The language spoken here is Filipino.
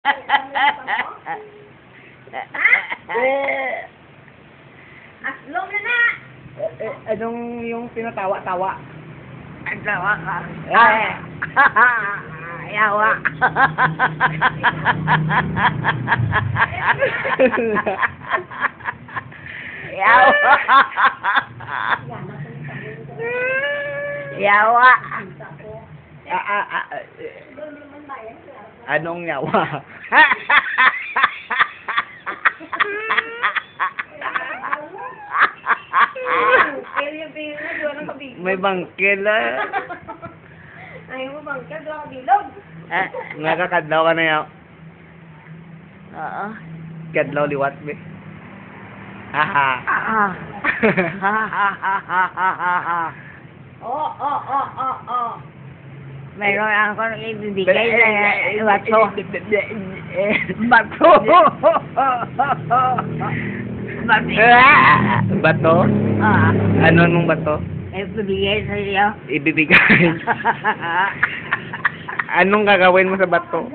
Aslong na na! Anong yung tinatawa-tawa? Ang tawa ka. Eh. Yawa. Yawa. Yawa. Anong yawa? May bangkil ah. Ayaw mo bangkil, doon ka bilog. Nakakadlaw ka na yaw. Oo. Kadlaw liwat be. Haha. Oo. Meron akong ibibigay na bato. Bato. Bato? Ano nung bato? Ibibigay sa iyo. Ibibigay. Anong gagawin mo sa bato?